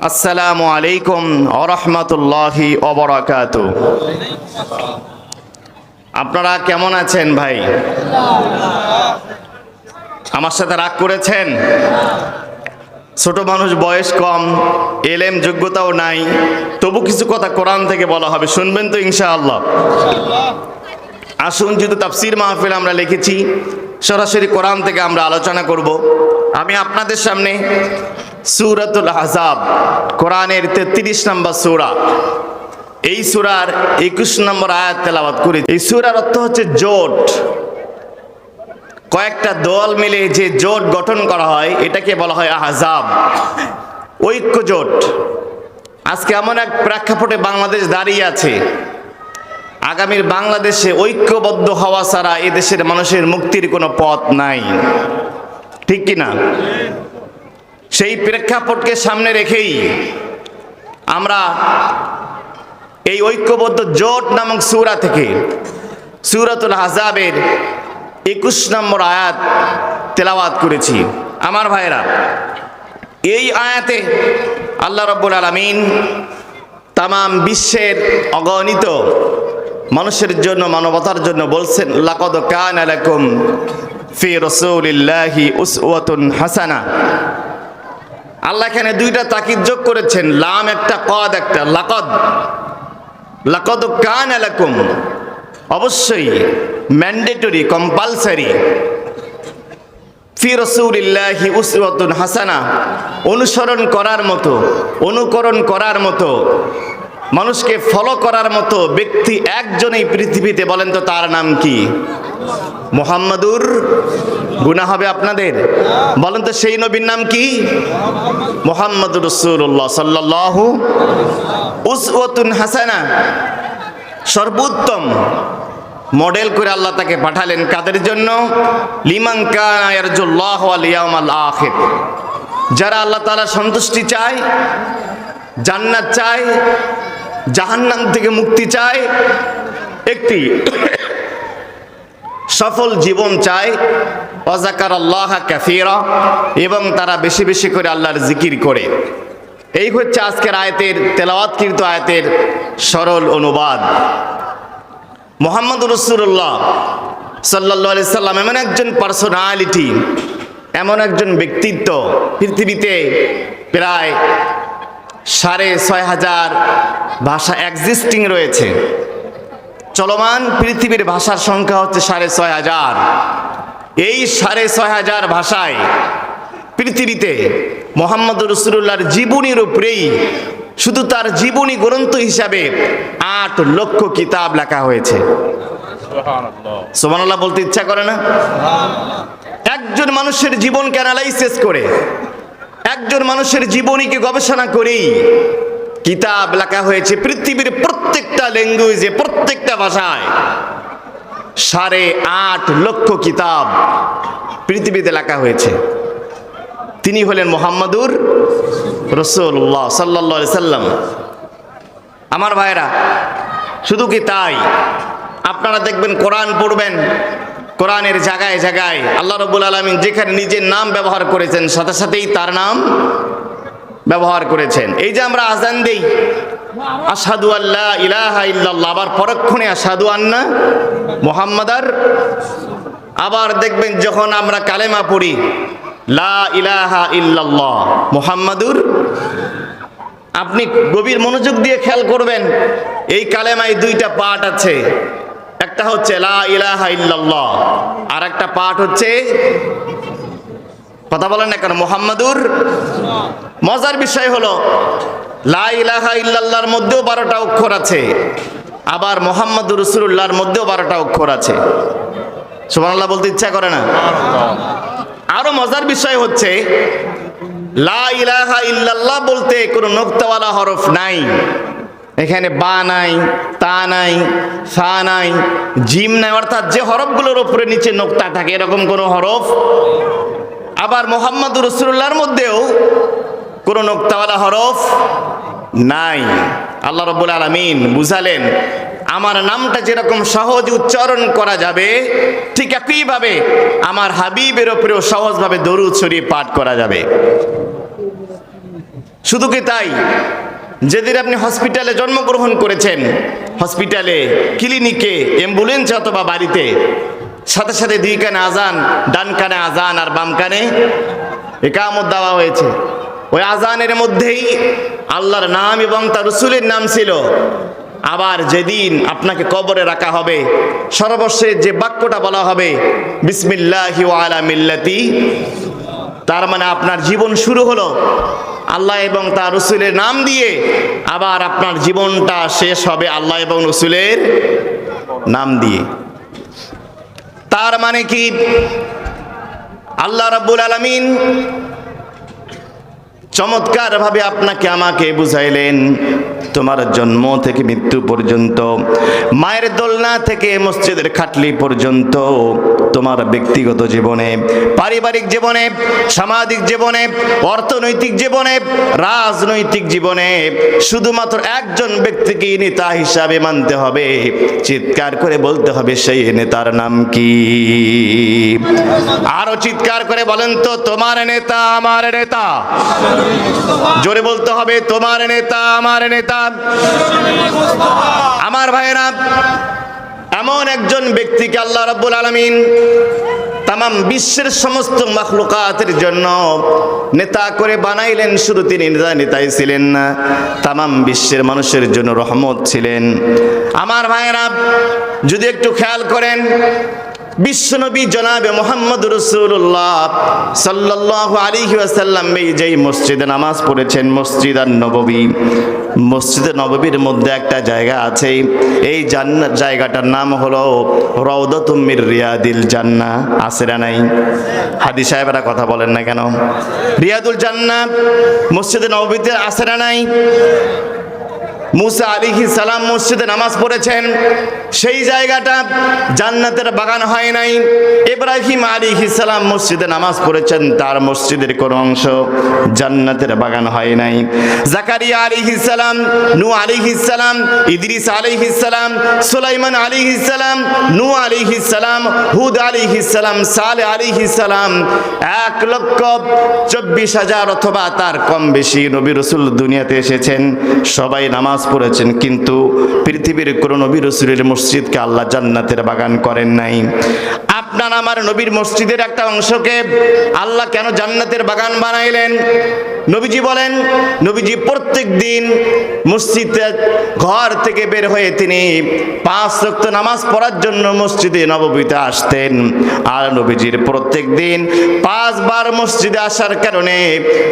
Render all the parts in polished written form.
আসসালামু আলাইকুম ওয়া রাহমাতুল্লাহি ওয়া বারাকাতুহু। আপনারা কেমন আছেন ভাই? আমার সাথে রাগ করেছেন? ছোট মানুষ, বয়স কম, এলেম যোগ্যতাও নাই, তবু কিছু কথা কোরআন থেকে বলা হবে, শুনবেন তো ইনশাআল্লাহ? আসুন, যেহেতু তাফসীর মাহফিল আমরা লিখেছি, সরাসরি কোরআন থেকে আমরা আলোচনা করব। আমি আপনাদের সামনে সূরাতুল আহজাব, কোরআনের 33 নম্বর সূরা, এই সূরার 21 নম্বর আয়াত তেলাওয়াত করি। এই সূরার অর্থ হচ্ছে জোট। কয়েকটা দল মিলে যে জোট গঠন করা হয় এটাকে বলা হয় আহজাব, ঐক্য জোট। আজকে এমন এক প্রেক্ষাপটে বাংলাদেশ দাঁড়িয়ে আছে, আগামীর বাংলাদেশে ঐক্যবদ্ধ হওয়া ছাড়া এদেশের মানুষের মুক্তির কোনো পথ নাই, ঠিক কিনা? সেই প্রেক্ষাপটকে সামনে রেখেই আমরা এই ঐক্যবদ্ধ জোট নামক সূরা থেকে সূরাতুল আহজাবের 21 নম্বর আয়াত তেলাওয়াত করেছি। আমার ভাইরা, এই আয়াতে আল্লাহ রাব্বুল আলামিন তামাম বিশ্বের অগণিত মানুষের জন্য, মানবতার জন্য বলছেন, লাকাদ কানা লাকুম ফি রাসূলিল্লাহি উসওয়াতুন হাসানা। আল্লাহ এখানে দুইটা তাকিদ যোগ করেছেন, লাম একটা, কদ একটা। লাকাদ কানা লাকুম, অবশ্যই, ম্যান্ডেটরি, কম্পালসারি। ফি রাসূলিল্লাহি উসওয়াতুন হাসানা, অনুসরণ করার মতো, অনুকরণ করার মতো, মানুষকে ফলো করার মতো ব্যক্তি একজনই পৃথিবীতে, বলেন তো তার নাম কি? মুহাম্মাদুর। গুনাহ হবে আপনাদের? বলেন তো সেই নবীর নাম কি? মুহাম্মাদুর রাসূলুল্লাহ সাল্লাল্লাহু। উসওয়াতুন হাসানা, সর্বোত্তম মডেল করে আল্লাহ তাকে পাঠালেন কাদের জন্য? লিমান কানা ইয়ারজুল্লাহ ওয়াল ইয়াউমাল আখির, যারা আল্লাহ তাআলার সন্তুষ্টি চায়, জান্নাত চায়, জাহান্নাম থেকে মুক্তি চায়, একটি সফল জীবন চায়, ওয়া যাকারাল্লাহা কাসীরা, এবং তারা বেশি বেশি করে আল্লাহর জিকির করে। এই হচ্ছে আজকের আয়াতের তেলাওয়াতকৃত আয়াতের সরল অনুবাদ। মুহাম্মদুর রাসূলুল্লাহ সাল্লাল্লাহু আলাইহি সাল্লাম এমন একজন পার্সোনালিটি, এমন একজন ব্যক্তিত্ব, পৃথিবীতে প্রায় 6,500 ভাষা এক্সিস্টিং রয়েছে। চলমান পৃথিবীর ভাষার সংখ্যা হচ্ছে 6,500। এই 6,500 ভাষায় পৃথিবীতে মুহাম্মদুর রাসূলুল্লাহর জীবনীর উপরেই, শুধু তার জীবনী গ্রন্থ হিসাবে 8 লক্ষ কিতাব লেখা হয়েছে। সুবহানাল্লাহ বলতে ইচ্ছা করে না? একজন মানুষের জীবনকে অ্যানালাইসিস করে, একজন মানুষের জীবনীকে গবেষণা করেই কিতাব লেখা হয়েছে পৃথিবীর প্রত্যেকটা ল্যাঙ্গুয়েজে, প্রত্যেকটা ভাষায়। 8.5 লক্ষ কিতাব পৃথিবীতে লেখা হয়েছে। তিনি হলেন মুহাম্মাদুর রাসূলুল্লাহ সাল্লাল্লাহু আলাইহি সাল্লাম। আমার ভাইরা, শুধু কি তাই? আপনারা দেখবেন, কোরআন পড়বেন, কোরআনের জায়গায় জায়গায় আল্লাহ রাব্বুল আলামিন যেখানে নিজের নাম ব্যবহার করেছেন, সাথে সাথেই তার নাম ব্যবহার করেছেন। এই যে আমরা আযান দেই, আশহাদু আল্লা ইলাহা ইল্লাল্লাহ, আবার পরক্ষণে আশহাদু আন্না মুহাম্মাদার। আবার দেখবেন যখন আমরা কালেমা পড়ি, লা ইলাহা ইল্লাল্লাহ মুহাম্মাদুর। আপনি গভীর মনোযোগ দিয়ে খেয়াল করবেন, এই কালেমায় 2টা পার্ট আছে। একটা হচ্ছে লা ইলাহা ইল্লাল্লাহ, আর একটা পার্ট হচ্ছে, কথা বলেন না কেন, মুহাম্মাদুর। মজার বিষয় হলো, লা ইলাহা ইল্লাল্লাহর মধ্যেও 12টা অক্ষর আছে, আবার মুহাম্মাদুর রাসূলুল্লাহর মধ্যেও 12টা অক্ষর আছে। সুবহানাল্লাহ বলতে ইচ্ছা করে না? আরো মজার বিষয় হচ্ছে, লা ইলাহা ইল্লাল্লাহ বলতে কোনো নোক্তাওয়ালা হরফ নাই। এখানে বা নাই, তা নাই, সা নাই, জিম নাই, অর্থাৎ যে হরফগুলোর উপরে নিচে নোক্তা থাকে এরকম কোনো হরফ। আবার মুহাম্মাদুর রাসূলুল্লাহর মধ্যেও কোনো নোক্তাওয়ালা হরফ নাই। আল্লাহ রাব্বুল আলামিন বুঝালেন, আমার নামটা যেরকম সহজ উচ্চারণ করা যাবে, ঠিক একইভাবে আমার হাবিবের উপরেও সহজভাবে দরুদ শরীফ পাঠ করা যাবে। শুধু কি তাই, যেদিন আপনি হসপিটালে জন্মগ্রহণ করেছেন, হসপিটালে, ক্লিনিকে, অ্যাম্বুলেন্সে অথবা বাড়িতে, সাথে সাথে দুই কানে আজান, ডান কানে আজান আর বাম কানে ইকামত দেওয়া হয়েছে। ওই আজানের মধ্যেই আল্লাহর নাম এবং তার রাসূলের নাম ছিল। আবার যেদিন আপনাকে কবরে রাখা হবে, সর্বশেষ যে বাক্যটা বলা হবে বিসমিল্লাহি ওয়া আলা মিল্লাতি, তার মানে আপনার জীবন শুরু হলো আল্লাহ এবং তার রাসূলের নাম দিয়ে, আবার আপনার জীবনটা শেষ হবে আল্লাহ এবং রাসূলের নাম দিয়ে। তার মানে কি, আল্লাহ রাব্বুল আলামিন চমৎকার ভাবে আপনাকে আমাকে বুঝাইলেন, তোমার জন্ম থেকে মৃত্যু পর্যন্ত, মায়ের দোলনা থেকে মসজিদের খাটলি পর্যন্ত, তোমার ব্যক্তিগত জীবনে, পারিবারিক জীবনে, সামাজিক জীবনে, অর্থনৈতিক জীবনে, রাজনৈতিক জীবনে শুধুমাত্র একজন ব্যক্তিকে নেতা হিসাবে মানতে হবে। চিৎকার করে বলতে হবে, সেই নেতার নাম কি? আরো চিৎকার করে বলেন তো, তোমার নেতা আমার নেতা। জোরে বলতে হবে, তোমার নেতা আমার নেতা। আমার ভাইয়েরা, এমন একজন ব্যক্তিকে আল্লাহ রাব্বুল আলামিন তামাম বিশ্বের সমস্ত মাখলুকাতের জন্য নেতা করে বানাইলেন। শুধু তিনি নেতাই ছিলেন না, তামাম বিশ্বের মানুষের জন্য রহমত ছিলেন। আমার ভাইয়েরা, যদি একটু খেয়াল করেন, বিশ্বনবী জনাবে মুহাম্মদ রাসূলুল্লাহ সাল্লাল্লাহু আলাইহি ওয়াসাল্লাম এই যেই মসজিদে নামাজ পড়েছেন, মসজিদ নববী, মসজিদে নববীর মধ্যে একটা জায়গা আছে, এই জান্নাত জায়গাটার নাম হলো রাউদাতুম মির রিয়াদিল জান্নাহ। আছে না নাই? হাদিস সাহেবরা কথা বলেন না কেন? রিয়াদুল জান্নাহ মসজিদে নববীতে আছে না নাই? মুসা আলাইহিস সালাম মসজিদে নামাজ পড়েছেন, সেই জায়গাটা জান্নাতের বাগান হয় নাই। ইব্রাহিম আলাইহিস সালাম মসজিদে নামাজ পড়েছেন, তার মসজিদের কোনো অংশ জান্নাতের বাগান হয় নাই। জাকারিয়া আলাইহিস সালাম, নূহ আলাইহিস সালাম, ইদ্রিস আলাইহিস সালাম, সুলাইমান আলাইহিস সালাম, নূহ আলাইহিস সালাম, হুদ আলাইহিস সালাম, সালেহ আলাইহিস সালাম, 1,24,000 অথবা তার কম বেশি নবী রাসূল দুনিয়াতে এসেছেন, সবাই নামাজ পড়েছেন, কিন্তু পৃথিবীর কোন নবী রাসূলের মসজিদকে আল্লাহ জান্নাতের বাগান করেন নাই। আপনার আমার নবীর মসজিদের একটা অংশকে আল্লাহ কেন জান্নাতের বাগান বানাইলেন? নবীজি বলেন, নবীজি প্রত্যেক দিন মসজিদে ঘর থেকে বের হয়ে তিনি 5 ওয়াক্ত নামাজ পড়ার জন্য মসজিদে নববীতে আসতেন। আর নবীজির প্রত্যেক দিন 5 বার মসজিদে আসার কারণে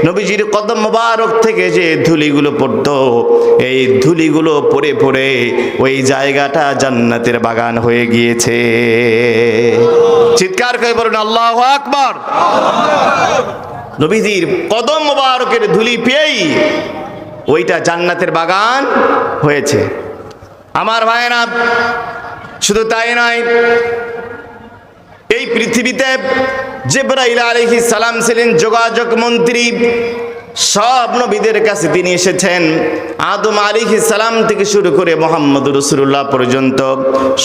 নবীজির কদম মোবারক থেকে যে ধুলিগুলো পড়তো, এই ধুলিগুলো পড়ে পড়ে ওই জায়গাটা জান্নাতের বাগান হয়ে গিয়েছে। চিৎকার করে বলুন আল্লাহু আকবার। নবীজির কদম মোবারকের ধুলি পেয়েই ওইটা জান্নাতের বাগান হয়েছে। আমার ভাইয়েরা, শুধু তাই নয়, এই পৃথিবীতে জিবরাইল আলাইহিস সালাম ছিলেন যোগাযোগ মন্ত্রী। সব নবীদের কাছে তিনি এসেছেন, আদম আলাইহিস সালাম থেকে শুরু করে মুহাম্মদ রাসূলুল্লাহ পর্যন্ত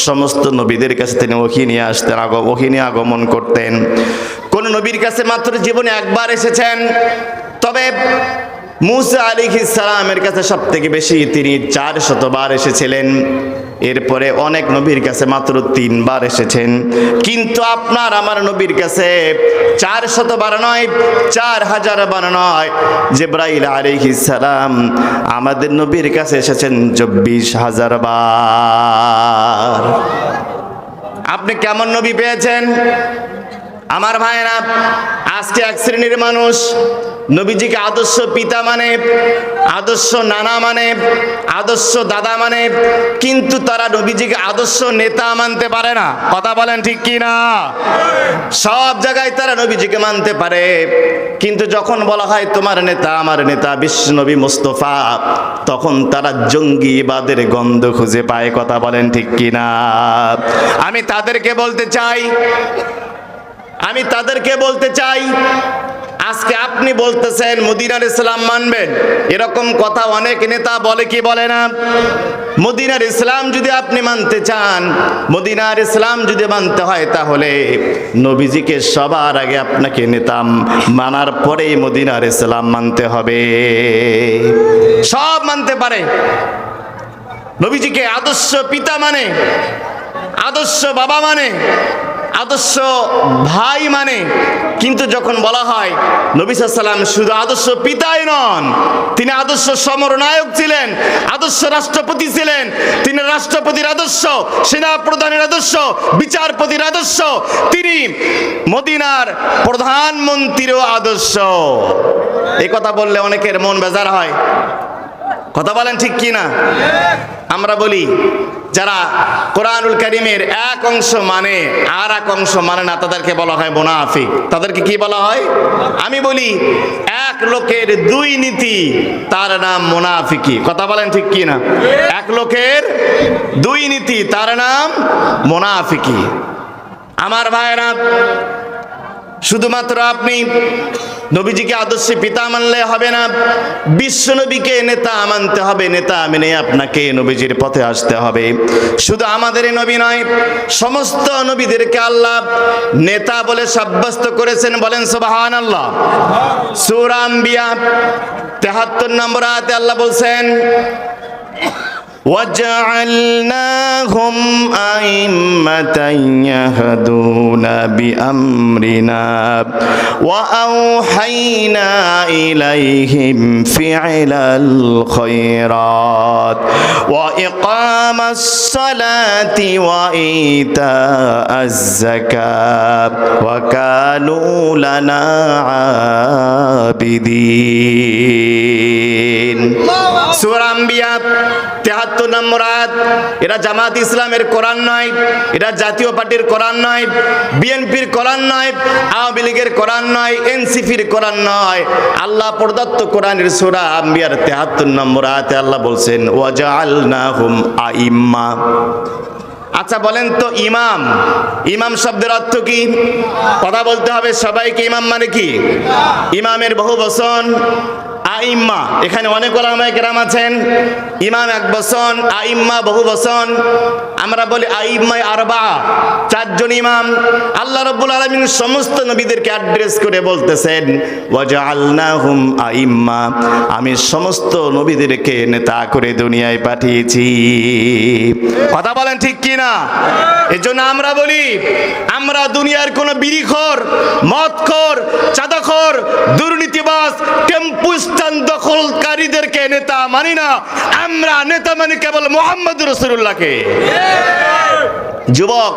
সমস্ত নবীদের কাছে তিনি ওহী নিয়ে আসতেন, ওহী নিয়ে আগমন করতেন। কোন নবীর কাছে মাত্র জীবনে একবার এসেছেন, তবে মুসা আলাইহিস সালামের কাছে সবথেকে বেশি তিনি 400 বার এসেছিলেন। এরপরে অনেক নবীর কাছে মাত্র 3 বার এসেছেন, কিন্তু আপনার আমার নবীর কাছে 400 বার নয়, 4000 বার নয়, জিবরাইল আলাইহিস সালাম আমাদের নবীর কাছে এসেছেন 24,000 বার। আপনি কেমন নবী পেয়েছেন? আমার ভাইয়েরা, আজকে এক শ্রেণীর মানুষ নবীজিকে আদর্শ পিতা মানে, আদর্শ নানা মানে, আদর্শ দাদা মানে, কিন্তু তারা নবীজিকে আদর্শ নেতা মানতে পারে না। কথা বলেন ঠিক কি না? সব জায়গায় তারা নবীজিকে মানতে পারে, কিন্তু যখন বলা হয় তোমার নেতা আমার নেতা বিশ্ব নবী মুস্তাফা, তখন তারা জঙ্গিবাদের গন্ধ খুঁজে পায়। কথা বলেন ঠিক কি না? আমি তাদেরকে বলতে চাই আজকে আপনি বলতেছেন মদিনার ইসলাম মানবেন, এরকম কথা অনেক নেতা বলে কি বলে না? মদিনার ইসলাম যদি আপনি মানতে চান, মদিনার ইসলাম যদি মানতে হয়, তাহলে নবীজিকে সবার আগে আপনাকে নেতা মানার পরেই মদিনার ইসলাম মানতে হবে। সব মানতে পারে, নবীজিকে আদর্শ পিতা মানে, আদর্শ বাবা মানে, আদর্শ ভাই মানে, কিন্তু যখন বলা হয় নবী সাল্লাল্লাহু আলাইহি ওয়াসাল্লাম শুধু আদর্শ পিতাই নন, তিনি আদর্শ সমরনায়ক ছিলেন, আদর্শ রাষ্ট্রপতি ছিলেন, তিনি রাষ্ট্রপতির আদর্শ, সেনা প্রধানের আদর্শ, বিচারপতির আদর্শ, তিনি মদিনার প্রধানমন্ত্রীরও আদর্শ। এই কথা বললে অনেকের মন বেজার হয়, কথা বলেন ঠিক কি না? আমরা বলি যারা কোরআনুল কারীমের এক অংশ মানে আর এক অংশ মানে না, তাদেরকে বলা হয় মুনাফিক। তাদেরকে কি বলা হয়? আমি বলি এক লোকের দুই নীতি, তার নাম মুনাফিকি। কথা বলেন ঠিক কি না? এক লোকের দুই নীতি, তার নাম মুনাফিকি। আমার ভাইরা, শুধুমাত্র আপনি নবীজিকে আদর্শ পিতা মানলে হবে না, বিশ্ব নবীকে নেতা মানতে হবে। নেতা মেনে আপনাকে নবীজির পথে আসতে হবে। শুধু আমাদের নবী নয়, সমস্ত নবীদেরকে আল্লাহ নেতা বলে সাব্যস্ত করেছেন। বলেন সুবহানাল্লাহ। সূরা আম্বিয়া ৭৩ নম্বর আয়াতে আল্লাহ বলছেন, وَجَعَلْنَاهُمْ أَئِمَّةً يَهْدُونَ بِأَمْرِنَا وَأَوْحَيْنَا إِلَيْهِمْ فِعْلَ الْخَيْرَاتِ وَإِقَامَ الصَّلَاةِ وَإِيتَاءَ الزَّكَاةِ وَكَانُوا لَنَا عَابِدِينَ। সূরা আম্বিয়া ৭৩ নম্বর আয়াত। এটা জামাত ইসলামের কোরআন নয়, এটা জাতীয় পার্টির কোরআন নয়, বিএনপির কোরআন নয়, আওয়ামী লীগের কোরআন নয়, এনসিপির কোরআন নয়, আল্লাহ প্রদত্ত কোরআনের সূরা আম্বিয়ার ৭৩ নম্বর আয়াতে আল্লাহ বলছেন ওয়াজআলনাহুম আইম্মা। আচ্ছা বলেন তো, ইমাম, ইমাম শব্দের অর্থ কি? কথা বলতে হবে সবাইকে। ইমাম মানে কি? ইমামের বহু বচন আইম্মা। এখানে অনেক ওলামায়ে কেরাম আছেন, ইমাম এক বচন, আইম্মা বহু বচন। আমরা বলি আইম্মায়ে আরবা, চারজন ইমাম। আল্লাহ রাব্বুল আলামিন সমস্ত নবীদেরকে অ্যাড্রেস করে বলতেছেন ওয়াজআলনাহুম আইম্মা, আমি সমস্ত নবীদেরকে নেতা করে দুনিয়ায় পাঠিয়েছি। কথা বলেন ঠিক কি না? এজন্য আমরা বলি আমরা দুনিয়ার কোন বিড়িখোর, মদখোর, চাঁদাখোর, দুর্নীতিবাজ, টেম্পু স্ট্যান্ড দখলকারীদেরকে নেতা মানি না। আমরা নেতা মানি কেবল মুহাম্মদুর রাসূলুল্লাহকে। যুবক,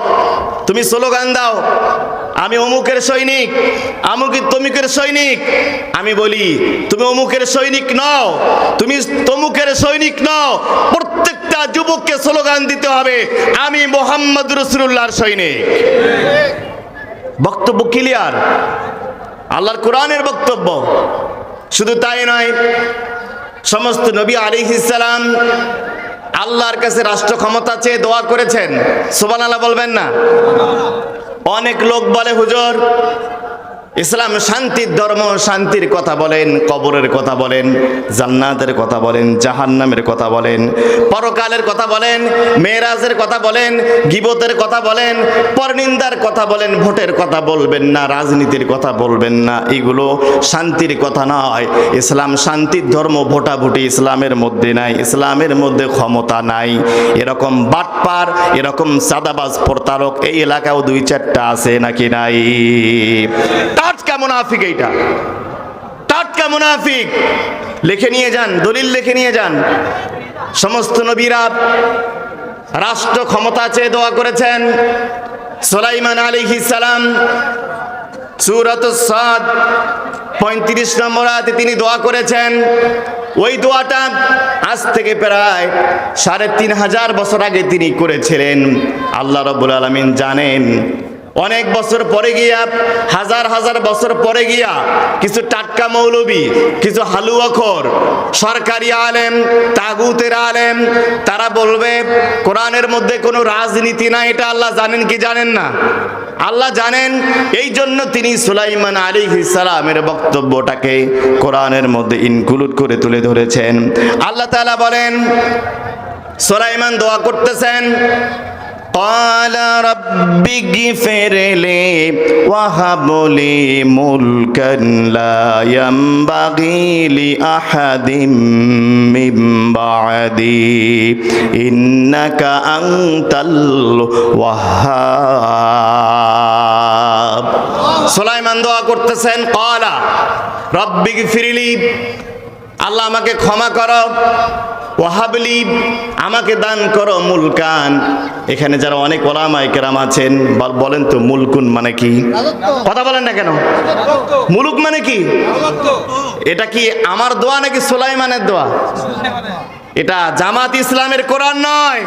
তুমি স্লোগান দাও আমি অমুকের সৈনিক, তমুকের সৈনিক। আমি বলি তুমি অমুকের সৈনিক নও, তুমি তমুকের সৈনিক নও। প্রত্যেকটা যুবককে স্লোগান দিতে হবে আমি মুহাম্মদুর রাসূলুল্লাহর সৈনিক। বক্তব্য ক্লিয়ার, আল্লাহর কোরআনের বক্তব্য। শুধু তাই নয়, সমস্ত নবী আলাইহিস সালাম আল্লাহর কাছে রাষ্ট্র ক্ষমতা চেয়ে দোয়া করেছেন। সুবহানাল্লাহ বলবেন না? অনেক লোক বলে হুজুর ইসলাম শান্তির ধর্ম, শান্তির কথা বলেন, কবরের কথা বলেন, জান্নাতের কথা বলেন, জাহান্নামের কথা বলেন, পরকালের কথা বলেন, মেরাজের কথা বলেন, গীবতের কথা বলেন, পরনিন্দার কথা বলেন, ভোটের কথা বলবেন না, রাজনীতির কথা বলবেন না। এগুলো শান্তির কথা নয়। ইসলাম শান্তির ধর্ম, ভোটাভুটি ইসলামের মধ্যে নাই, ইসলামের মধ্যে ক্ষমতা নাই। এরকম বাটপার, এরকম সাদাবাজ, প্রতারক এই এলাকাও দুই চারটা আছে নাকি নাই? টাটকা মুনাফিক, এইটা টাটকা মুনাফিক। লিখে নিয়ে যান, দলিল লিখে নিয়ে যান। সমস্ত নবীরা রাষ্ট্র ক্ষমতা চেয়ে দোয়া করেছেন। সুলাইমান আলাইহিস সালাম সূরাতুস সাদ ৩৫ নম্বর আয়াতে তিনি দোয়া করেছেন। ওই দোয়াটা আজ থেকে প্রায় ৩৫০০ বছর আগে তিনি করেছিলেন। আল্লাহ রাব্বুল আলামিন জানেন অনেক বছর পরে গিয়া, হাজার হাজার বছর পরে গিয়া কিছু টাটকা মৌলবী, কিছু হালুয়াখোর, সরকারি আলেম, তাগুতের আলেম, তারা বলবে কোরআনের মধ্যে কোনো রাজনীতি নাই। এটা আল্লাহ জানেন কি জানেন না? আল্লাহ জানেন, এই জন্য তিনি সুলাইমান আলাইহিস সালামের বক্তব্যটাকে কোরআনের মধ্যে ইনক্লুড করে তুলে ধরেছেন। আল্লাহ তাআলা বলেন, সুলাইমান দোয়া করতেছেন, قال رب اغفر لي وهب لي ملكا لا ينبغي لأحد من بعدي إنك أنت الوهاب। সুলাইমান দোয়া করতেছেন, قال رب اغفر لي, আল্লাহ আমাকে ক্ষমা করো, ওয়াহাবলি, আমাকে দান করো, মুলকান। এখানে যারা অনেক ওলামায়ে কেরাম আছেন বলেন তো মুলকুন মানে কি? কথা বলেন না কেন? মুলুক মানে কি? এটা কি আমার দোয়া নাকি সুলাইমানের দোয়া? এটা জামাত ইসলামের কোরআন নয়,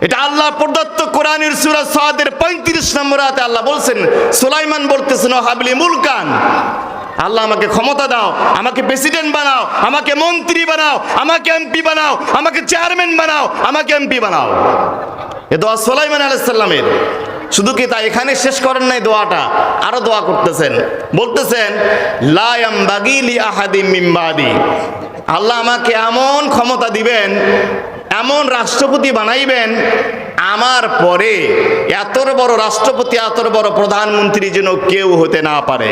এটা আল্লাহ প্রদত্ত কোরআনের সূরা সাদের 35 নম্বর আয়াতে আল্লাহ বলছেন, সুলাইমান বলতেছেন ওয়াহাবলি মুলকান, আল্লাহ আমাকে ক্ষমতা দাও, আমাকে প্রেসিডেন্ট বানাও, আমাকে মন্ত্রী বানাও, আমাকে এমপি বানাও, আমাকে চেয়ারম্যান বানাও, আমাকে এমপি বানাও। এ দোয়া সুলাইমান আলাইহিস সালামের। শুধু কি তাই এখানে শেষ করেন নাই দোয়াটা, আরো দোয়া করতেছেন, বলতেছেন লা ইয়ামবাগি লি আহাদিম মিন বাদি, আল্লাহ আমাকে এমন ক্ষমতা দিবেন, এমন রাষ্ট্রপতি বানাইবেন, আমার পরে এত বড় রাষ্ট্রপতি, এত বড় প্রধানমন্ত্রী যেন কেউ হতে না পারে।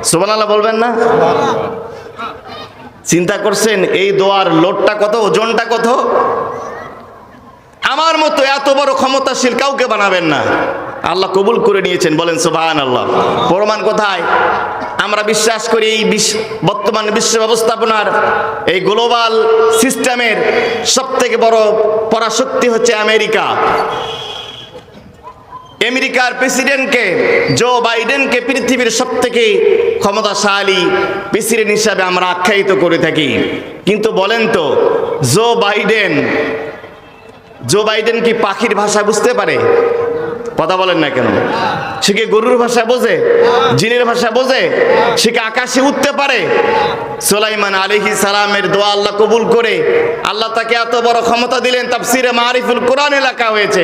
সুবহানাল্লাহ বলবেন না? চিন্তা করছেন এই দোয়ার লোডটা কত, ওজনটা কত? আমার মতো এত বড় ক্ষমতাশীল কাউকে বানাবেন না, আল্লাহ কবুল করে নিয়েছেন, বলেন সুবহানাল্লাহ। প্রমাণ কোথায়? আমরা বিশ্বাস করি এই বর্তমান বিশ্ব ব্যবস্থাপনার এই গ্লোবাল সিস্টেমের সবথেকে বড় পরাশক্তি হচ্ছে আমেরিকা। আমেরিকার প্রেসিডেন্টকে, জো বাইডেনকে পৃথিবীর সবথেকে ক্ষমতাশালী প্রেসিডেন্ট হিসাবে আমরা আখ্যায়িত করে থাকি। কিন্তু বলেন তো, জো বাইডেন কি পাখির ভাষা বুঝতে পারে? কথা বলেন না কেন? সে কি গরুর ভাষা বোঝে, জিনের ভাষা বোঝে? সে কি আকাশে উঠতে পারে? সুলাইমান আলাইহিস সালামের দোয়া আল্লাহ কবুল করে আল্লাহ তাকে এত বড় ক্ষমতা দিলেন। তাফসিরে মারিফুল কোরআনে লেখা হয়েছে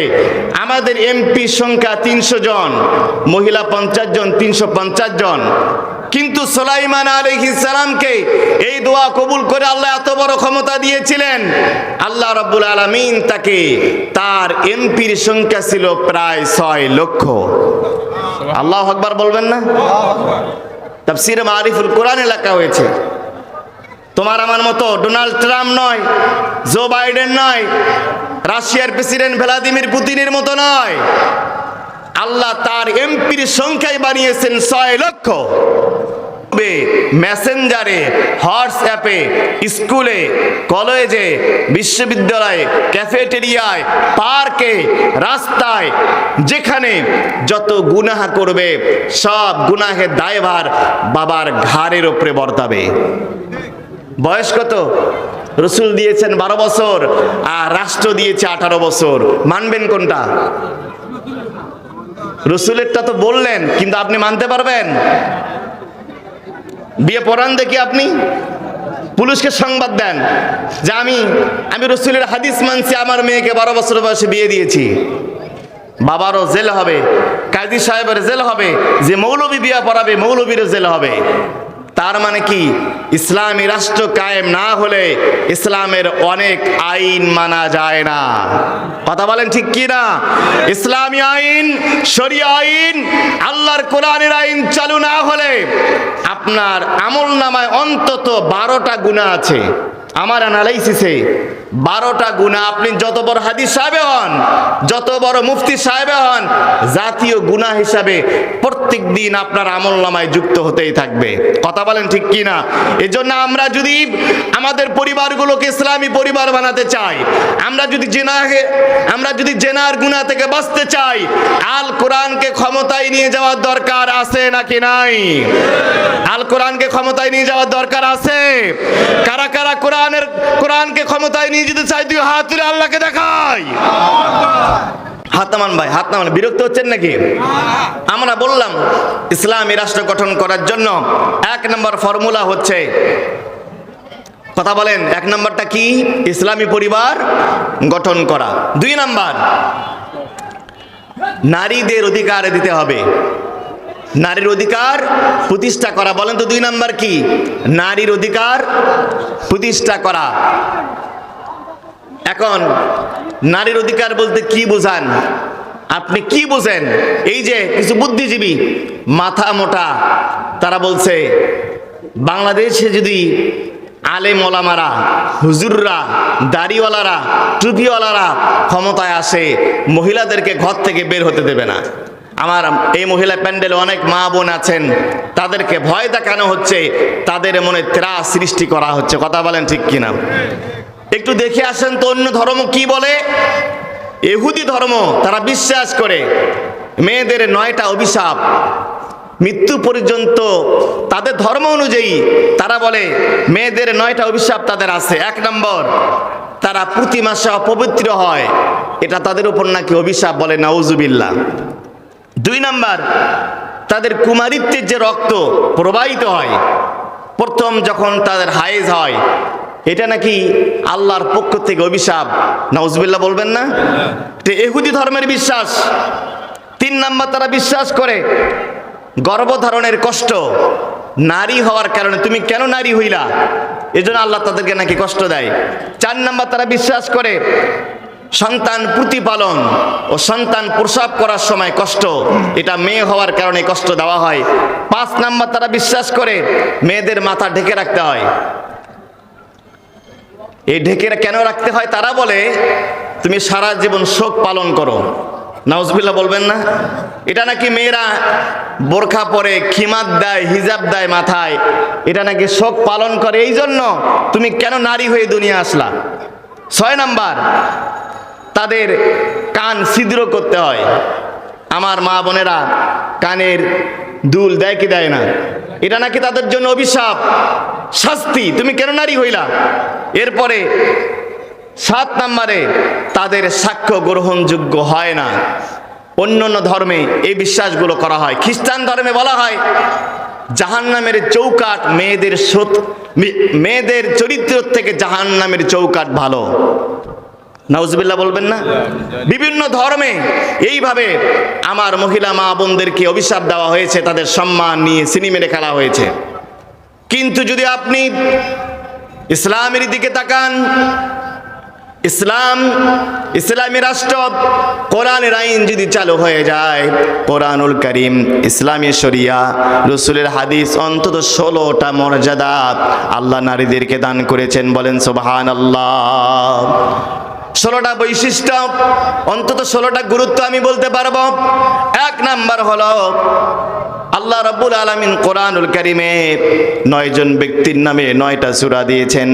আমাদের এমপি সংখ্যা 300 জন, মহিলা 50 জন, 350 জন। কিন্তু সুলাইমান আলাইহিস সালামকে এই দোয়া কবুল করে আল্লাহ এত বড় ক্ষমতা দিয়েছিলেন, আল্লাহ রাব্বুল আলামিন তাকে, তার এমপির সংখ্যা ছিল প্রায় 6 লক্ষ। আল্লাহু আকবার বলবেন না? তাফসিরে মারিফুল কোরআনে লেখা হয়েছে। তোমার আমার মতো ডোনাল্ড ট্রাম্প নয়, জো বাইডেন নয়, রাশিয়ার প্রেসিডেন্ট ভ্লাদিমির পুতিনের মতো নয়। আল্লাহ তার এমপির সংখ্যাই বানিয়েছেন 6 লক্ষ। মেসেঞ্জারে, হোয়াটসঅ্যাপে, স্কুলে, কলেজে, বিশ্ববিদ্যালয়ে, ক্যাফেটেরিয়ায়, পার্কে, রাস্তায়, যেখানে যত গুনাহ করবে সব গুনাহের দায়ভার বাবার ঘাড়ের উপরে বর্তাবে। বয়স কত? রসুল দিয়েছেন 12 বছর, আর রাষ্ট্র দিয়েছে 18 বছর। মানবেন কোনটা? রসুলেরটা তো বললেন, কিন্তু আপনি মানতে পারবেন? বিয়ে পড়ান দেখি আপনি, পুলিশকে সংবাদ দেন যে আমি রসুলের হাদিস মানছি, আমার মেয়েকে 12 বছর বয়সে বিয়ে দিয়েছি। বাবারও জেল হবে, কাজী সাহেবের জেল হবে, যে মৌলবী বিয়ে পড়াবে মৌলবীরও জেল হবে। তার মানে কি? ইসলামী রাষ্ট্র কায়েম না হলে ইসলামের অনেক আইন মানা যায় না। কথা বলেন ঠিক কি না? ইসলামী আইন, শরিয়া আইন, আল্লাহর কোরআনের আইন চালু না হলে আপনার আমলনামায় অন্তত 12টা গুনাহ আছে। আমার অ্যানালাইসিসে 12টা গুনাহ, আপনি যত বড় হাদিস সাহেব হন, যত বড় মুফতি সাহেব হন, জাতীয় গুনাহ হিসাবে প্রত্যেক দিন আপনার আমলনামায় যুক্ত হতেই থাকবে। কথা বলেন ঠিক কি না? এজন্য আমরা যদি আমাদের পরিবারগুলোকে ইসলামী পরিবার বানাতে চাই, আমরা যদি জেনার গুনাহ থেকে বাঁচতে চাই, আল কোরআনকে ক্ষমতায় নিয়ে যাওয়ার দরকার আছে নাকি নাই? আল কোরআনকে ক্ষমতায় নিয়ে যাওয়ার দরকার আছে? কারা কারা কোরআনকে ক্ষমতায় নিয়ে যেতে চাই? তুই হাত তুলে আল্লাহকে দেখাই। হাত নামান ভাই, হাত নামান। বিরক্ত হচ্ছেন নাকি? আমরা বললাম ইসলামী রাষ্ট্র গঠন করার জন্য 1 নম্বর ফর্মুলা হচ্ছে, কথা বলেন, 1 নম্বরটা কি? ইসলামী পরিবার গঠন করা। 2 নম্বর, নারীদের অধিকার দিতে হবে, নারীর অধিকার প্রতিষ্ঠা করা। বলেন তো 2 নাম্বার কি? নারীর অধিকার প্রতিষ্ঠা করা। এখন নারীর অধিকার বলতে কি বোঝান? আপনি কি বোঝেন? এই যে কিছু বুদ্ধিজীবী মাথা মোটা তারা বলছে বাংলাদেশে যদি আলেম ওলামারা, হুজুররা, দাড়িওয়ালারা, টুপিওয়ালারা ক্ষমতায় আসে, মহিলাদেরকে ঘর থেকে বের হতে দেবে না। আমার এই মহিলা প্যান্ডেলে অনেক মা বোন আছেন, তাদেরকে ভয় দেখানো হচ্ছে, তাদের মনে ত্রাস সৃষ্টি করা হচ্ছে। কথা বলেন ঠিক কিনা? একটু দেখে আসেন তো অন্য ধর্ম কি বলে। ইহুদি ধর্ম তারা বিশ্বাস করে মেয়েদের 9টা অভিশাপ, মৃত্যু পর্যন্ত তাদের ধর্ম অনুযায়ী তারা বলে মেয়েদের 9টা অভিশাপ তাদের আছে। 1 নম্বর, তারা প্রতি মাসে অপবিত্র হয়, এটা তাদের উপর নাকি অভিশাপ, বলে নাউজুবিল্লাহ। 2 নম্বর, তাদের কুমারিত্বের যে রক্ত প্রবাহিত হয় প্রথম যখন তাদের হায়েজ হয়, এটা নাকি আল্লাহর পক্ষ থেকে অভিশাপ। নাউজুবিল্লাহ বলবেন না? এটা ইহুদি ধর্মের বিশ্বাস। 3 নম্বর, তারা বিশ্বাস করে গর্ভধারণের কষ্ট, নারী হওয়ার কারণে তুমি কেন নারী হইলা, এজন্য আল্লাহ তাদেরকে নাকি কষ্ট দেয়। 4 নম্বর, তারা বিশ্বাস করে সন্তান প্রতিপালন ও সন্তান প্রসব করার সময় কষ্ট, এটা মেয়ে হওয়ার কারণে কষ্ট দেওয়া হয়। 5 নম্বর, তারা বিশ্বাস করে মেয়েদের মাথা ঢেকে রাখতে হয়। এই ঢেকে কেন রাখতে হয়? তারা বলে তুমি সারা জীবন শোক পালন করো। নাউজুবিল্লাহ বলবেন না? এটা নাকি মেয়েরা বোরখা পরে, খিমাত দেয়, হিজাব দেয় মাথায়, এটা নাকি শোক পালন করে, এই জন্য তুমি কেন নারী হয়ে দুনিয়া আসলা। 6 নম্বর, তাদের কান ছিদ্র করতে হয়। আমার মা বোনেরা কানের দুল দেয় কি দেয় না? এটা নাকি তাদের জন্য অভিশাপ, শাস্তি, তুমি কেন নারী হইলা। এরপরে 7 নম্বরে, তাদের সাক্ষ্য গ্রহণযোগ্য হয় না। অন্যান্য ধর্মে এই বিশ্বাসগুলো করা হয়। খ্রিস্টান ধর্মে বলা হয় জাহান্নামের চৌকাঠ মেয়েদের চরিত্র থেকে জাহান্নামের চৌকাঠ ভালো। নাউজুবিল্লাহ বলবেন না? বিভিন্ন ধর্মে এইভাবে আমার মহিলা মা বোনদেরকে অভিশাপ দেওয়া হয়েছে, তাদের সম্মান নিয়ে সিনি মেরে খেলা হয়েছে। কিন্তু যদি আপনি ইসলামের দিকে তাকান, ইসলামী রাষ্ট্র, কোরআনের আইন যদি চালু হয়ে যায়, কোরআনুল কারীম, ইসলামী শরিয়া, রাসূলের হাদিস, অন্তত 16টা মর্যাদা আল্লাহ নারীদেরকে দান করেছেন। বলেন সুবহানাল্লাহ। 16টা বৈশিষ্ট্য, অন্তত 16টা গুরুত্ব আমি বলতে পারবো। 1 নাম্বার হলো আল্লাহ রাব্বুল আলামিন কোরআনুল কারীমে 9 জন ব্যক্তির নামে 9টা সূরা দিয়েছেন।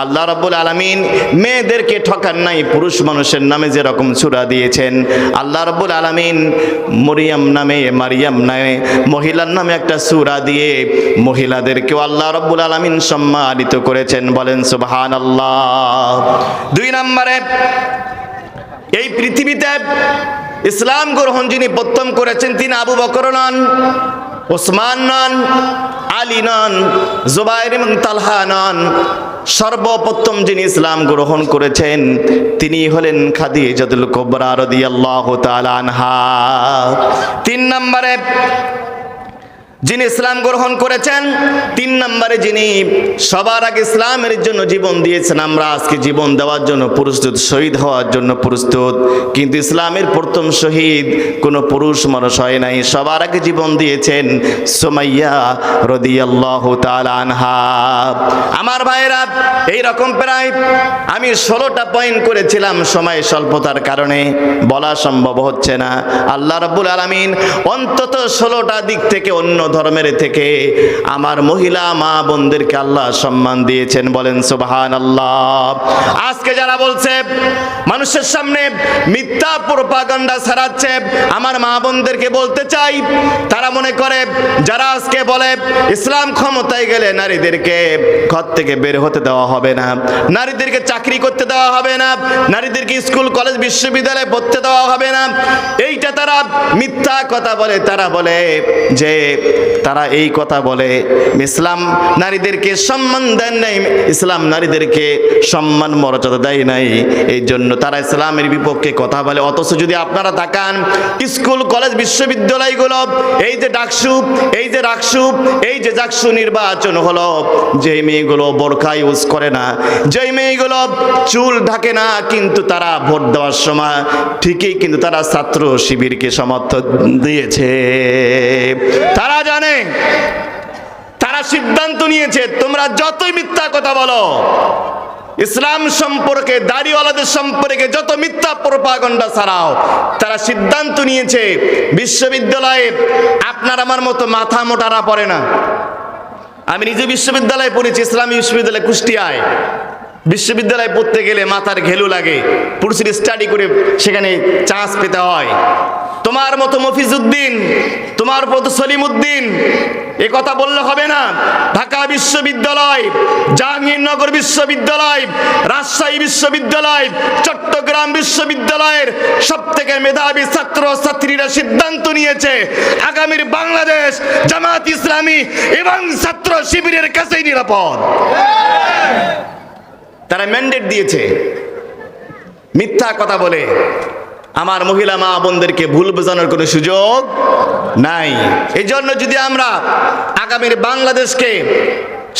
আল্লাহ রাব্বুল আলামিন মেয়েদেরকে ঠকান নাই, পুরুষ মানুষের নামে যেরকম সূরা দিয়েছেন, আল্লাহ রাব্বুল আলামিন মারিয়াম নামে মহিলার নামে একটা সূরা দিয়ে মহিলাদেরকেও আল্লাহ রাব্বুল আলামিন সম্মানিত করেছেন। বলেন সুবহানাল্লাহ। 2 নম্বরে, এই পৃথিবীতে ইসলাম গ্রহণ যিনি প্রথম করেছেন তিনি আবু বকর নন, ওসমান নন, আলী নন, জুবাইর এবং তালহা নন। সর্বপ্রথম যিনি ইসলাম গ্রহণ করেছেন তিনি হলেন খাদিজাতুল কুবরা রাদিয়াল্লাহু তাআলা আনহা। 3 নম্বরে যিনি ইসলাম গ্রহণ করেছেন, 3 নম্বরে যিনি সবার আগে ইসলামের জন্য জীবন দিয়েছেন। আমরা আজকে জীবন দেওয়ার জন্য প্রস্তুত, শহীদ হওয়ার জন্য প্রস্তুত, কিন্তু ইসলামের প্রথম শহীদ কোনো পুরুষ মানুষ হয় নাই, সবার আগে জীবন দিয়েছেন সুমাইয়া রাদিয়াল্লাহু তাআলা আনহা। আমার ভাইরা, এই রকম প্রায় আমি 16টা পয়েন্ট করেছিলাম, সময় স্বল্পতার কারণে বলা সম্ভব হচ্ছে না। আল্লাহ রাব্বুল আলামিন অন্তত 16টা দিক থেকে, অন্য ধর্মের থেকে আমার মহিলা মা বোনদেরকে আল্লাহ সম্মান দিয়েছেন। বলেন সুবহানাল্লাহ। আজকে যারা বলছে মানুষের সামনে মিথ্যা প্রোপাগান্ডা ছড়াচ্ছে, আমার মা বোনদেরকে বলতে চাই, তারা মনে করে যারা আজকে বলে ইসলাম ক্ষমতায় গেলে নারীদেরকে ঘর থেকে বের হতে দেওয়া হবে না, নারীদেরকে চাকরি করতে দেওয়া হবে না, নারীদেরকে স্কুল কলেজ বিশ্ববিদ্যালয়ে পড়তে দেওয়া হবে না, এইটা তারা মিথ্যা কথা বলে। তারা বলে যে তারা এই কথা বলে, ইসলাম নারীদেরকে সম্মান দেন নাই, ইসলাম নারীদেরকে সম্মান মর্যাদা দেয় নাই, এই জন্য তারা ইসলামের বিপক্ষে কথা বলে। অথচ যদি আপনারা তাকান স্কুল কলেজ বিশ্ববিদ্যালয়গুলো, এই যে ডাকসু, এই যে রাকসু, এই যে জাকসু নির্বাচন হলো, যে মেয়েগুলো বোরকা ইউজ করে না, যে মেয়েগুলো চুল ঢাকে না, কিন্তু তারা ভোট দেওয়ার সময় ঠিকই কিন্তু তারা ছাত্র শিবিরকে সমর্থন দিয়েছে। তারা জানে, তারা সিদ্ধান্ত নিয়েছে তোমরা যতই মিথ্যা কথা বলো, ইসলাম সম্পর্কে, দাড়িওয়ালাদের সম্পর্কে যত মিথ্যা প্রোপাগান্ডা ছাড়াও, তারা সিদ্ধান্ত নিয়েছে বিশ্ববিদ্যালয়ে আপনার আমার মতো মাথা মোটারা পড়ে না। আমি নিজে বিশ্ববিদ্যালয়ে পড়েছি, ইসলামী বিশ্ববিদ্যালয় কুষ্টিয়ায়। বিশ্ববিদ্যালয়ে পড়তে গেলে মাথার ঘেলু লাগে, পুরুষের স্টাডি করে সেখানে চান্স পেতে হয়। তোমার মতো মফিজউদ্দিন, তোমার মতো সলিমউদ্দিন এ কথা বললে হবে না। ঢাকা বিশ্ববিদ্যালয়, জাহাঙ্গীরনগর বিশ্ববিদ্যালয়, রাজশাহী বিশ্ববিদ্যালয়, চট্টগ্রাম বিশ্ববিদ্যালয়ের সবথেকে মেধাবী ছাত্র ছাত্রীরা সিদ্ধান্ত নিয়েছে আগামীর বাংলাদেশ জামাত ইসলামী এবং ছাত্র শিবিরের কাছেই নিরাপদ। তারা ম্যান্ডেট দিয়েছে। মিথ্যা কথা বলে আমার মহিলা মা বোনদেরকে ভুল বোঝানোর কোনো সুযোগ নাই। এই জন্য যদি আমরা আগামীর বাংলাদেশকে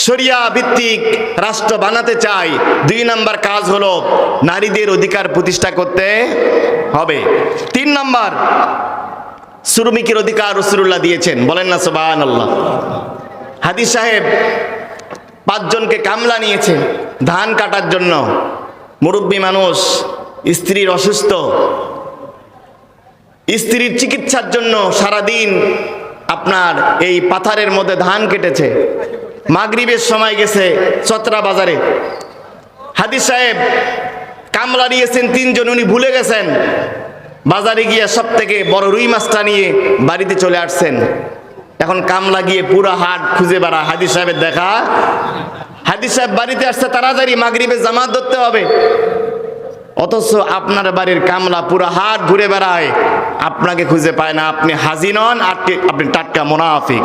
শরিয়া ভিত্তিক রাষ্ট্র বানাতে চাই, 2 নাম্বার কাজ হলো নারীদের অধিকার প্রতিষ্ঠা করতে হবে। 3 নাম্বার, শ্রমিকের অধিকার রাসূলুল্লাহ দিয়েছেন, বলেন না সুবহানাল্লাহ। হাদি সাহেব 5 জনকে কামলা নিয়েছে ধান কাটার জন্য। মুরব্বী মানুষ, স্ত্রীর অসুস্থ, স্ত্রীর চিকিৎসার জন্য সারাদিন আপনার এই পাথারের মধ্যে ধান কেটেছে। মাগরিবের সময় গেছে চতরা বাজারে। হাদি সাহেব কামলা নিয়েছেন 3 জন, উনি ভুলে গেছেন। বাজারে গিয়ে সব থেকে বড় রুই মাছটা নিয়ে বাড়িতে চলে আসছেন। এখন কামলা গিয়ে পুরো হাট খুঁজে বেড়া, হাদি সাহেবের দেখা। হাদি সাহেব বাড়িতে আসছে তাড়াতাড়ি, মাগরিবে জামাত ধরতে হবে। অথচ আপনার বাড়ির কামলা পুরো হাট ঘুরে বেড়ায়, আপনাকে খুঁজে পায় না। আপনি হাজি নন, আপনি টাটকা মুনাফিক।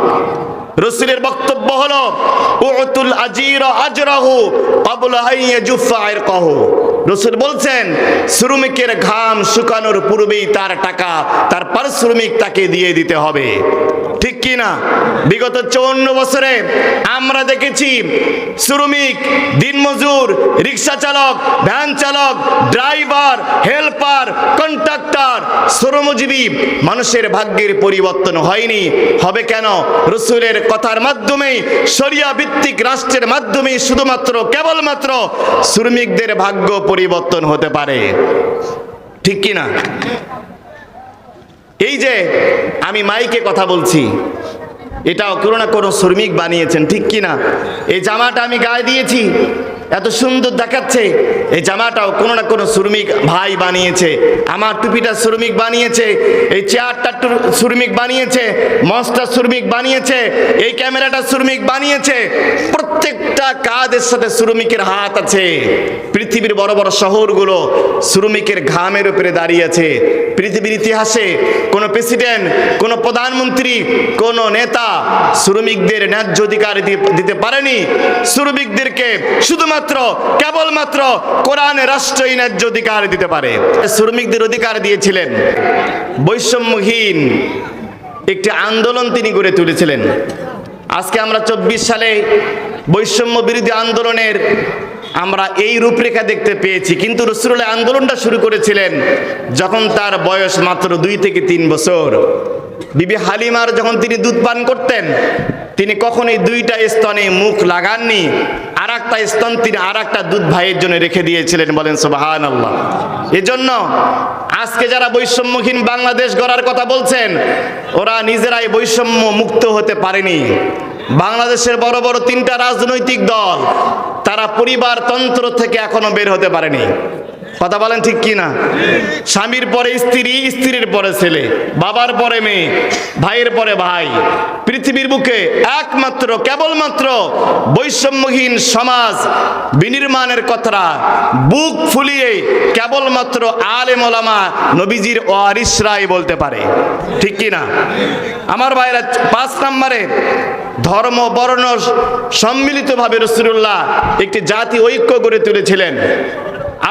রাসূলের বক্তব্য হলো উতুল আজির আজরাহু ক্বাবলা আন ইয়াজুফা ইরকাহু। রাসূল বলছেন শ্রমিকের ঘাম শুকানোর পূর্বেই তার টাকা, তার পারিশ্রমিক তাকে দিয়ে দিতে হবে। ঠিক কি না? বিগত 54 বছরে আমরা দেখেছি শ্রমিক, দিনমজুর, রিক্সা চালক, ভ্যান চালক, ড্রাইভার, হেল্পার, কন্ট্রাক্টর, শ্রমজীবী মানুষের ভাগ্যের পরিবর্তন হয়নি। হবে কেন? রাসূলের কথার মাধ্যমে, শরিয়া ভিত্তিক রাষ্ট্রের মাধ্যমে শুধুমাত্র কেবলমাত্র শ্রমিকদের ভাগ্য পরিবর্তন হতে পারে। ঠিক কি না? এই যে আমি মাইকে কথা বলছি, এটাও কোনো না কোনো শ্রমিক বানিয়েছেন। ঠিক কি না? এই জামাটা আমি গায়ে দিয়েছি, এত সুন্দর দেখাচ্ছে, এই জামাটাও কোনো না কোনো শ্রমিক ভাই বানিয়েছে। আমার টুপিটা শ্রমিক বানিয়েছে, এই চেয়ারটা শ্রমিক বানিয়েছে, মঞ্চটা শ্রমিক বানিয়েছে, এই ক্যামেরাটা শ্রমিক বানিয়েছে। প্রত্যেকটা কাজের সাথে শ্রমিকের হাত আছে। পৃথিবীর বড় বড় শহরগুলো শ্রমিকের ঘামের উপরে দাঁড়িয়ে আছে। পৃথিবীর ইতিহাসে কোনো প্রেসিডেন্ট, কোনো প্রধানমন্ত্রী, কোনো নেতা শ্রমিকদের ন্যায্য অধিকার দিতে পারেনি। শ্রমিকদেরকে শুধুমাত্র কেবলমাত্র কোরআনে রাষ্ট্রই ন্যায্য অধিকার দিতে পারে। শ্রমিকদের অধিকার দিয়েছিলেন। বৈষম্যহীন একটি আন্দোলন তিনি গড়ে তুলেছিলেন। আজকে আমরা 24 সালে বৈষম্য বিরোধী আন্দোলনের আমরা এই রূপরেখা দেখতে পেয়েছি। কিন্তু রাসূলুল্লাহ আন্দোলনটা শুরু করেছিলেন যখন তার বয়স মাত্র 2 থেকে 3 বছর। বিবি হালিমার যখন তিনি দুধ পান করতেন, তিনি কখনোই 2টা স্তনে মুখ লাগাননি। আর একটা স্তন তিনি আর একটা দুধ ভাইয়ের জন্য রেখে দিয়েছিলেন। বলেন সুবহানাল্লাহ। এজন্য আজকে যারা বৈষম্যহীন বাংলাদেশ গড়ার কথা বলছেন, ওরা নিজেরাই বৈষম্য মুক্ত হতে পারেনি। বাংলাদেশের বড় বড় 3টা রাজনৈতিক দল, তারা পরিবারতন্ত্র থেকে এখনো বের হতে পারেনি। কথা বলেন ঠিক কি না? স্বামীর পরে স্ত্রী, স্ত্রীর পরে ছেলে, বাবার পরে মেয়ে, ভাইয়ের পরে ভাই। পৃথিবীর বুকে একমাত্র কেবলমাত্র বৈষম্যহীন সমাজ বিনির্মাণের কথা বুক ফুলিয়ে কেবলমাত্র আলেম ওলামা নবীজির ওয়ারিসরাই বলতে পারে, ঠিক কি না? আমার ভাইরা, 5 নম্বরে ধর্ম বর্ণ সম্মিলিতভাবে রাসূলুল্লাহ একটি জাতি ঐক্য গড়ে তুলেছিলেন।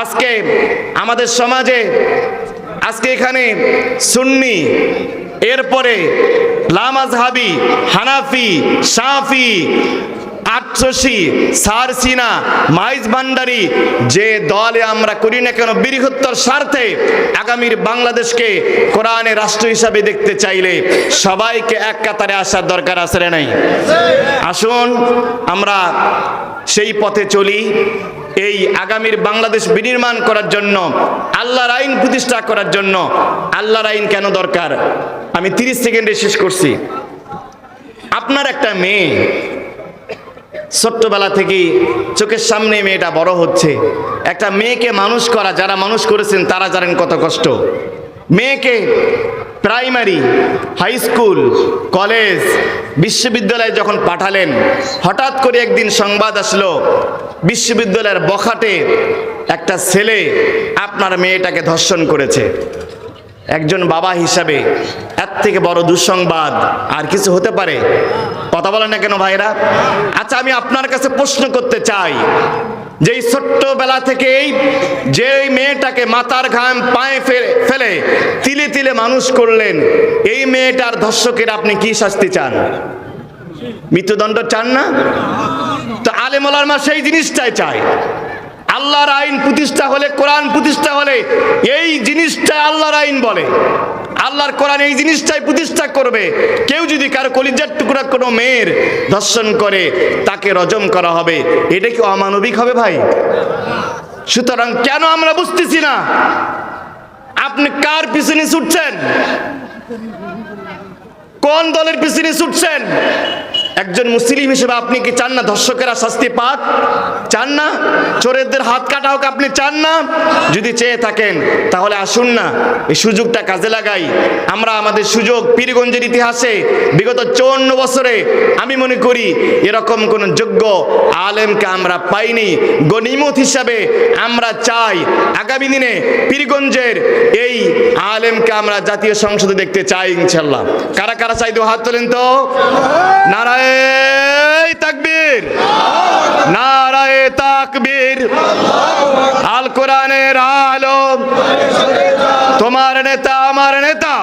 আজকে আমাদের সমাজে আজকে এখানে সুন্নি, এরপরে লামাজহাবি, হানাফি, শাফি, আটশি, সারসিনা, মাইজ ভান্ডারি, যে দলে আমরা করি না কেন, বৃহত্তর স্বার্থে আগামীর বাংলাদেশকে কোরআনের রাষ্ট্র হিসাবে দেখতে চাইলে সবাইকে এক কাতারে আসার দরকার আছে না নাই? আসুন আমরা সেই পথে চলি। এই আগামীর বাংলাদেশ বিনির্মাণ করার জন্য, আল্লাহর আইন প্রতিষ্ঠা করার জন্য। আল্লাহর আইন কেন দরকার? আমি 30 সেকেন্ডে শেষ করছি। আপনার একটা মেয়ে ছোট্টবেলা থেকেই চোখের সামনে মেয়েটা বড় হচ্ছে। একটা মেয়েকে মানুষ করা, যারা মানুষ করেছেন তারা জানেন কত কষ্ট। মেয়েকে প্রাইমারি, হাই স্কুল, কলেজ, বিশ্ববিদ্যালয়ে যখন পাঠালেন, হঠাৎ করে একদিন সংবাদ আসলো বিশ্ববিদ্যালয়ের বখাটে একটা ছেলে আপনার মেয়েটাকে ধর্ষণ করেছে। একজন বাবা হিসাবে এর থেকে বড় দুঃসংবাদ আর কিছু হতে পারে? কথা বলেন না কেন ভাইরা? আচ্ছা, আমি আপনার কাছে প্রশ্ন করতে চাই, যে এই ছোট্টবেলা থেকেই যে মেয়েটাকে মাথার ঘাম পায়ে ফেলে তিলে তিলে মানুষ করলেন, এই মেয়েটার ধর্ষকের আপনি কি শাস্তি চান? মৃত্যুদণ্ড চান না? তো আলেম ওলামা সেই জিনিসটাই চায়। আল্লাহর আইন প্রতিষ্ঠা হলে, কোরআন প্রতিষ্ঠা হলে এই জিনিসটা আল্লাহর আইন বলে। আল্লাহর কোরআন এই জিনিসটাই প্রতিষ্ঠা করবে। কেউ যদি কারো কলিজার টুকরা কোনো মেয়ের ধর্ষণ করে, তাকে রজম করা হবে। এটা কি অমানবিক হবে ভাই? সুতরাং কেন আমরা বুঝতেছি না? আপনি কার পিছনে ছুটছেন? কোন দলের পিছনে ছুটছেন? একজন মুসলিম হিসেবে আপনি কি চান না ধর্ষকেরা শাস্তি পাক? চান না চোরেদের হাত কাটা হোক? আপনি চান না? যদি চেয়ে থাকেন তাহলে আসুন না এই সুযোগটা কাজে লাগাই। আমরা আমাদের সুযোগ, পীরগঞ্জের ইতিহাসে বিগত 54 বছরে আমি মনে করি এরকম কোন যোগ্য আলেমকে আমরা পাইনি। গনিমত হিসাবে আমরা চাই আগামী দিনে পীরগঞ্জের এই আলেমকে আমরা জাতীয় সংসদে দেখতে চাই ইনশাআল্লাহ। কারা কারা চাই? দু হাত তোলেন তো। নারায়ে তাকবীর, নারায়ে তাকবীর। আল কোরআনের আলো, তোমার নেতা আমার নেতা।